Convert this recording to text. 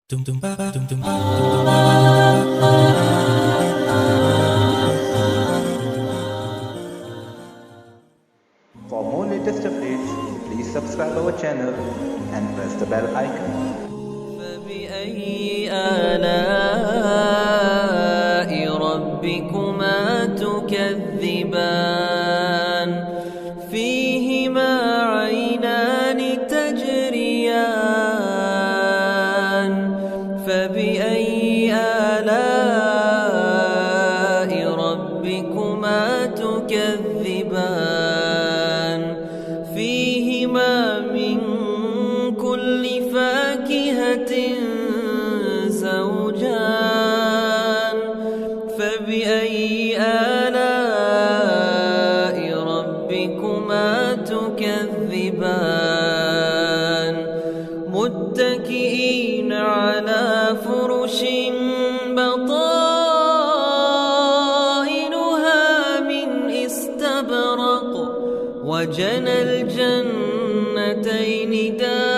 For more latest updates, please subscribe our channel and press the bell icon. فبأي آلاء ربكما تكذبان فيهما عينان تجريان فبأي آلاء ربكما تكذبان فيهما من كل فاكهة زوجان فبأي آلاء ربكما تكذبان متكئين على فرش بطائنها من استبرق وجنى الجنتين دان